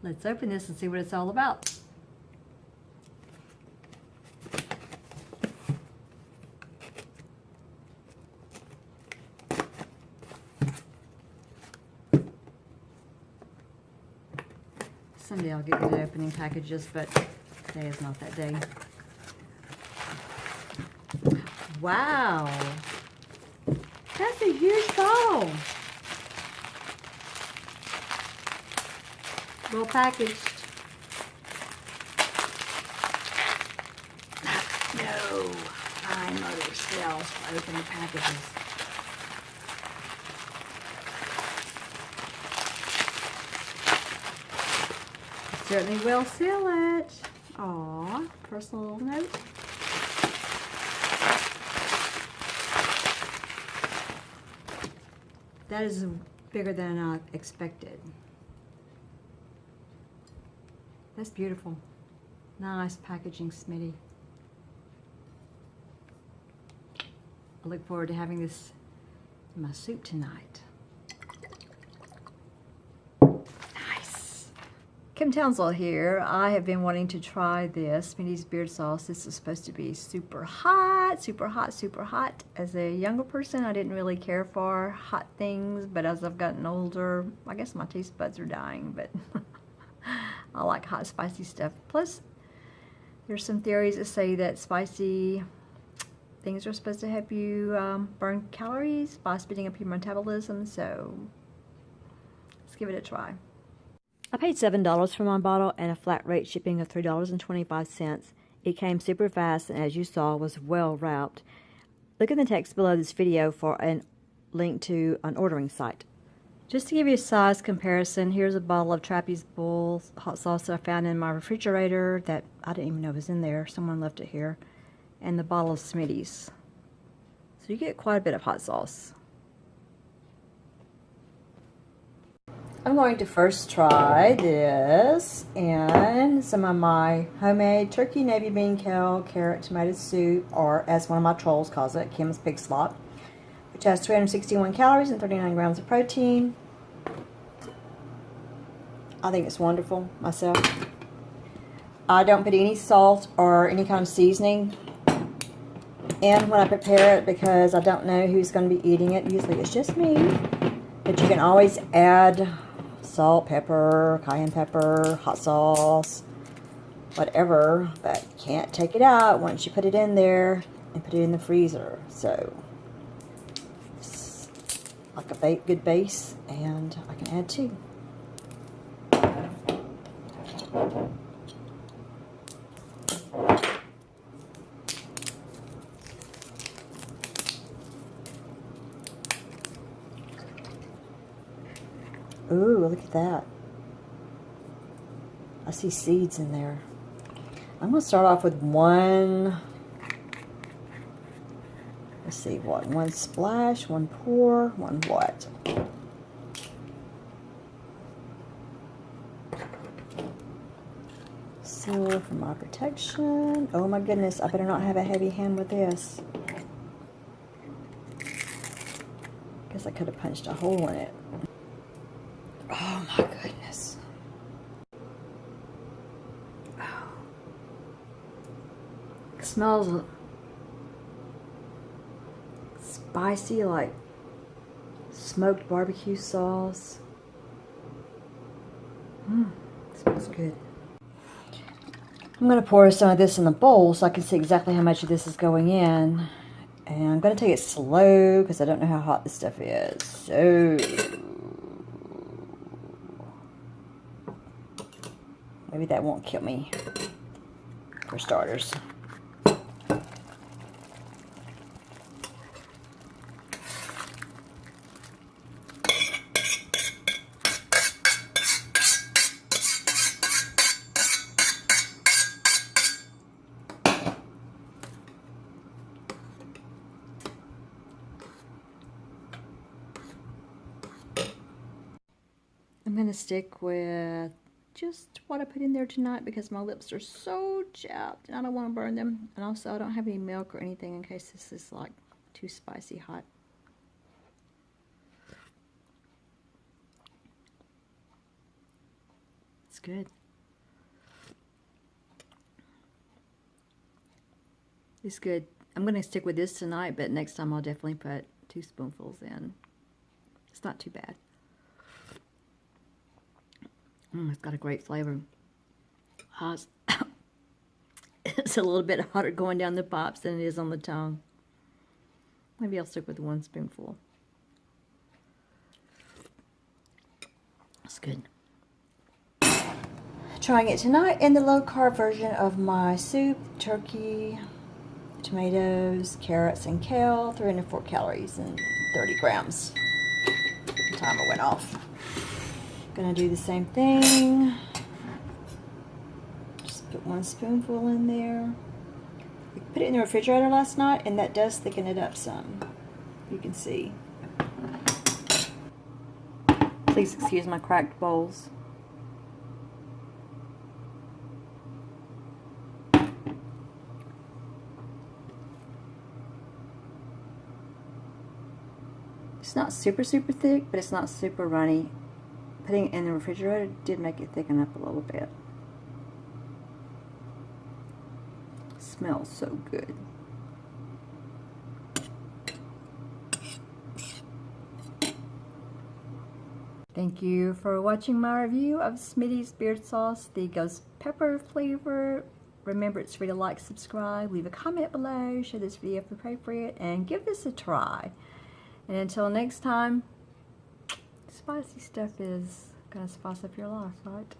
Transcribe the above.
Let's open this and see what it's all about. Someday I'll get good at opening packages, but today is not that day. Wow! That's a huge bottle! Well packaged. No, high motor skills for opening packages. Certainly will seal it. Aw, personal note. That is bigger than I expected. That's beautiful. Nice packaging, Smitty. I look forward to having this in my soup tonight. Nice. Kim Townsel here. I have been wanting to try this Smitty's Beardsauce. This is supposed to be super hot, super hot, super hot. As a younger person, I didn't really care for hot things, but as I've gotten older, I guess my taste buds are dying, but I like hot, spicy stuff. Plus, there's some theories that say that spicy things are supposed to help you burn calories by speeding up your metabolism, so let's give it a try. I paid $7 for my bottle and a flat rate shipping of $3.25. It came super fast and, as you saw, was well wrapped. Look in the text below this video for a link to an ordering site. Just to give you a size comparison, here's a bottle of Trappy's Bull hot sauce that I found in my refrigerator that I didn't even know was in there. Someone left it here. And the bottle of Smitty's. So you get quite a bit of hot sauce. I'm going to first try this and some of my homemade turkey, navy bean, kale, carrot, tomato soup, or as one of my trolls calls it, Kim's Pig Slop, which has 361 calories and 39 grams of protein. I think it's wonderful myself. I don't put any salt or any kind of seasoning in when I prepare it because I don't know who's going to be eating it. Usually it's just me. But you can always add salt, pepper, cayenne pepper, hot sauce, whatever. But you can't take it out once you put it in there and put it in the freezer. So like a good base, and I can add 2. Ooh, look at that. I see seeds in there. I'm going to start off with one. Let's see, what? 1 splash, 1 pour, 1 what? Seal for my protection. Oh my goodness, I better not have a heavy hand with this. Guess I could have punched a hole in it. Oh my goodness. Oh. It smells spicy, like smoked barbecue sauce. Smells good. I'm going to pour some of this in the bowl so I can see exactly how much of this is going in. And I'm going to take it slow because I don't know how hot this stuff is. So maybe that won't kill me, for starters. I'm going to stick with just what I put in there tonight because my lips are so chapped and I don't want to burn them. And also I don't have any milk or anything in case this is like too spicy hot. It's good. It's good. I'm going to stick with this tonight, but next time I'll definitely put 2 spoonfuls in. It's not too bad. It's got a great flavor. It's a little bit hotter going down the pipes than it is on the tongue. Maybe I'll stick with 1 spoonful. It's good. Trying it tonight in the low-carb version of my soup. Turkey, tomatoes, carrots, and kale. 304 calories and 30 grams. The timer went off. Gonna do the same thing. Just put 1 spoonful in there. I put it in the refrigerator last night, and that does thicken it up some. You can see. Please excuse my cracked bowls. It's not super thick, but it's not super runny. Putting it in the refrigerator did make it thicken up a little bit. Smells so good. Thank you for watching my review of Smitty's Beardsauce, the ghost pepper flavor. Remember, it's free to like, subscribe, leave a comment below, share this video if appropriate, and give this a try. And until next time, spicy stuff is gonna spice up your life, right?